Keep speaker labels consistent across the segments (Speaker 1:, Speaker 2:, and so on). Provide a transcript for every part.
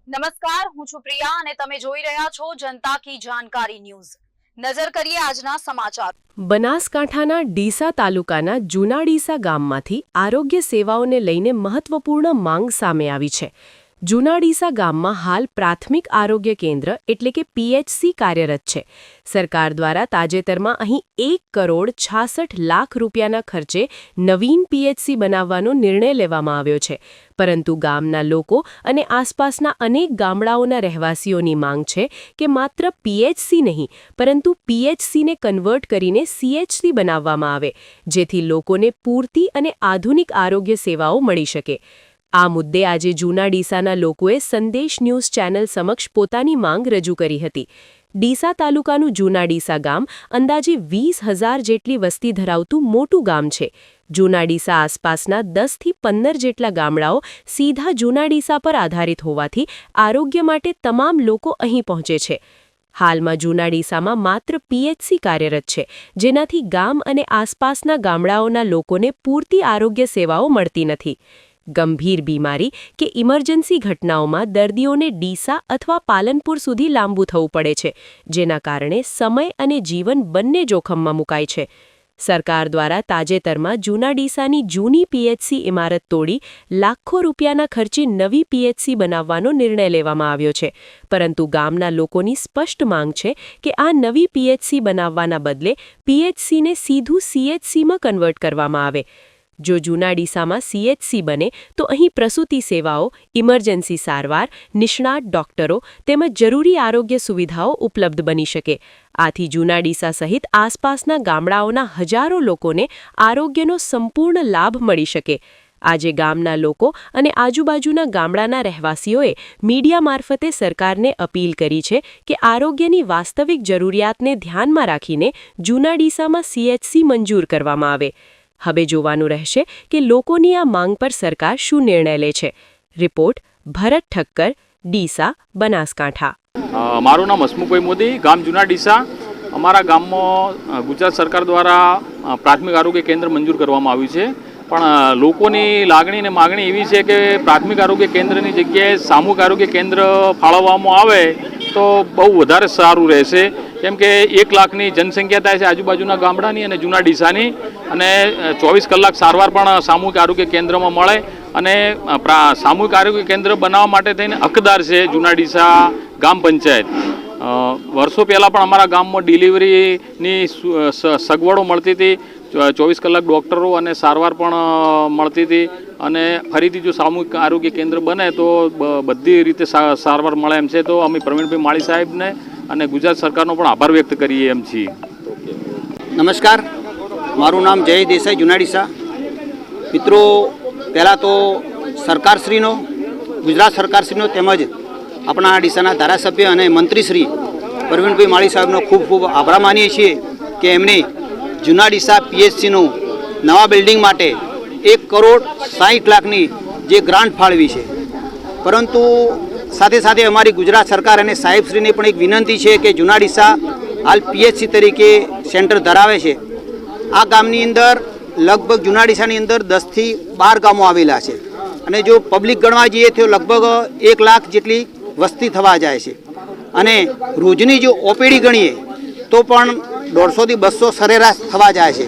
Speaker 1: નમસ્કાર, હું છું પ્રિયા અને તમે જોઈ રહ્યા છો જનતા કી જાણકારી ન્યૂઝ। નજર કરીએ આજના સમાચાર।
Speaker 2: બનાસકાંઠાના ડીસા તાલુકાના જૂના ડીસા ગામમાંથી આરોગ્ય સેવાઓને લઈને મહત્વપૂર્ણ માંગ સામે આવી છે। જૂના ડીસા ગામમાં હાલ પ્રાથમિક આરોગ્ય કેન્દ્ર એટલે કે પીએચસી કાર્યરત છે। સરકાર દ્વારા તાજેતરમાં અહીં 1,66,00,000 રૂપિયાના ખર્ચે નવીન પીએચસી બનાવવાનો નિર્ણય લેવામાં આવ્યો છે, પરંતુ ગામના લોકો અને આસપાસના અનેક ગામડાઓના રહેવાસીઓની માંગ છે કે માત્ર પીએચસી નહીં પરંતુ પીએચસીને કન્વર્ટ કરીને સીએચસી બનાવવામાં આવે, જેથી લોકોને પૂરતી અને આધુનિક આરોગ્ય સેવાઓ મળી શકે। આ મુદ્દે આજે જૂના ડીસાના લોકોએ સંદેશ ન્યૂઝ ચેનલ સમક્ષ પોતાની માંગ રજૂ કરી હતી। ડીસા તાલુકાનું જૂના ડીસા ગામ અંદાજે 20,000 જેટલી વસ્તી ધરાવતું મોટું ગામ છે। જૂના ડીસા આસપાસના 10થી 15 જેટલા ગામડાઓ સીધા જૂના ડીસા પર આધારિત હોવાથી આરોગ્ય માટે તમામ લોકો અહીં પહોંચે છે। હાલમાં જૂના ડીસામાં માત્ર પીએચસી કાર્યરત છે, જેનાથી ગામ અને આસપાસના ગામડાઓના લોકોને પૂરતી આરોગ્ય સેવાઓ મળતી નથી। ગંભીર બીમારી કે ઇમરજન્સી ઘટનાઓમાં દર્દીઓને ડીસા અથવા પાલનપુર સુધી લાંબુ થવું પડે છે, જેના કારણે સમય અને જીવન બંને જોખમમાં મુકાય છે। સરકાર દ્વારા તાજેતરમાં જૂના ડીસાની જૂની પીએચસી ઇમારત તોડી લાખો રૂપિયાના ખર્ચે નવી પીએચસી બનાવવાનો નિર્ણય લેવામાં આવ્યો છે, પરંતુ ગામના લોકોની સ્પષ્ટ માંગ છે કે આ નવી પીએચસી બનાવવાના બદલે પીએચસીને સીધું સીએચસીમાં કન્વર્ટ કરવામાં આવે। જો જૂના ડીસામાં સીએચસી બને તો અહીં પ્રસૂતિ સેવાઓ, ઇમરજન્સી સારવાર, નિષ્ણાત ડોક્ટરો તેમજ જરૂરી આરોગ્ય સુવિધાઓ ઉપલબ્ધ બની શકે। આથી જૂના ડીસા સહિત આસપાસના ગામડાઓના હજારો લોકોને આરોગ્યનો સંપૂર્ણ લાભ મળી શકે। આજે ગામના લોકો અને આજુબાજુના ગામડાના રહેવાસીઓએ મીડિયા મારફતે સરકારને અપીલ કરી છે કે આરોગ્યની વાસ્તવિક જરૂરિયાતને ધ્યાનમાં રાખીને જૂના ડીસામાં સીએચસી મંજૂર કરવામાં આવે। હવે જોવાનું રહેશે કે લોકોની આ માંગ પર સરકાર શું નિર્ણય લે છે। રિપોર્ટ ભરત ઠક્કર, ડીસા, બનાસકાંઠા।
Speaker 3: મારું નામ હસમુખભાઈ મોદી, ગામ જૂના ડીસા। અમારા ગામમાં ગુજરાત સરકાર દ્વારા પ્રાથમિક આરોગ્ય કેન્દ્ર મંજૂર કરવામાં આવ્યું છે, પણ લોકોની લાગણી અને માગણી એવી છે કે પ્રાથમિક આરોગ્ય કેન્દ્રની જગ્યાએ સામૂહિક આરોગ્ય કેન્દ્ર ફાળવવામાં આવે તો બહુ વધારે સારું રહેશે, કેમ કે 1 લાખની જનસંખ્યા થાય છે આજુબાજુના ગામડાની અને જૂના ડીસાની, અને 24 કલાક સારવાર પણ સામૂહિક આરોગ્ય કેન્દ્રમાં મળે। અને સામૂહિક આરોગ્ય કેન્દ્ર બનાવવા માટે થઈને હકદાર છે જૂના ડીસા ગામ પંચાયત। વર્ષો પહેલાં પણ અમારા ગામમાં ડિલિવરીની સગવડો મળતી હતી, 24 કલાક ડૉક્ટરો અને સારવાર પણ મળતી હતી, અને ફરીથી જો સામૂહિક આરોગ્ય કેન્દ્ર બને તો બધી રીતે સારવાર મળે એમ છે। તો અમે પ્રવીણભાઈ માળી સાહેબને અને ગુજરાત સરકારનો પણ આભાર વ્યક્ત કરીએ એમ છીએ।
Speaker 4: નમસ્કાર, મારું નામ જય દેસાઈ, જૂના ડીસા। મિત્રો, પહેલાં તો સરકારશ્રીનો, ગુજરાત સરકારશ્રીનો તેમજ આપણા ડીસાના ધારાસભ્ય અને મંત્રીશ્રી પ્રવીણભાઈ માળી સાહેબનો ખૂબ ખૂબ આભાર માનીએ છીએ કે એમણે જૂના ડીસા પીએચસીનું નવા બિલ્ડિંગ માટે 1,60,00,000ની જે ગ્રાન્ટ ફાળવી છે। પરંતુ સાથે સાથે અમારી ગુજરાત સરકાર અને સાહેબશ્રીની પણ એક વિનંતી છે કે જૂના ડીસા હાલ પીએચસી તરીકે સેન્ટર ધરાવે છે। આ ગામની અંદર લગભગ જૂના ડીસાની અંદર 10થી 12 ગામો આવેલા છે, અને જો પબ્લિક ગણવા જઈએ તો લગભગ 1 લાખ જેટલી વસ્તી થવા જાય છે, અને રોજની જો ઓપીડી ગણીએ તો પણ 150થી 200 સરેરાશ થવા જાય છે।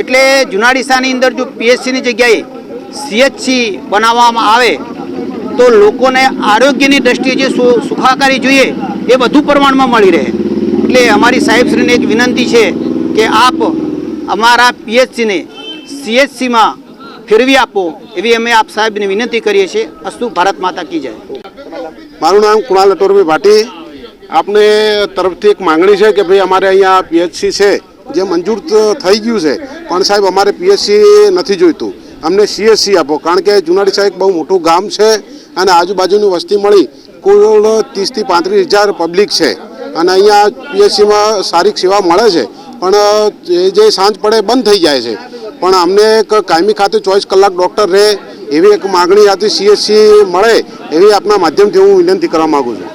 Speaker 4: એટલે જૂના ડીસાની અંદર જો પીએચસીની જગ્યાએ સીએચસી બનાવવામાં આવે તો લોકોને આરોગ્યની દ્રષ્ટિએ જે સુખાકારી જોઈએ એ વધુ પ્રમાણમાં મળી રહે। એટલે અમારી સાહેબશ્રીને એક વિનંતી છે કે આપ અમારા પીએચસીને સીએચસીમાં ફેરવી આપો, એવી અમે આપ સાહેબને વિનંતી કરીએ છીએ। અસ્તુ, ભારત માતા કી જય।
Speaker 5: મારું નામ કુણાલ અટોરભાઈ ભાટી। આપને તરફથી એક માંગણી છે કે ભાઈ અમારે અહીંયા પીએચસી છે જે મંજૂર થઈ ગયું છે, પણ સાહેબ અમારે પીએચસી નથી જોઈતું, અમને સીએચસી આપો, કારણ કે જૂના ડીસા એક બહુ મોટું ગામ છે અને આજુબાજુની વસ્તી મળી કુલ 30થી 35,000 પબ્લિક છે, અને અહીંયા પીએચસીમાં સારી સેવા મળે છે, પણ જે સાંજ પડે બંધ થઈ જાય છે। પણ અમને એક કાયમી ખાતે 24 કલાક ડૉક્ટર રહે એવી એક માગણી હતી, સીએચસી મળે એવી આપના માધ્યમથી હું વિનંતી કરવા માગું છું।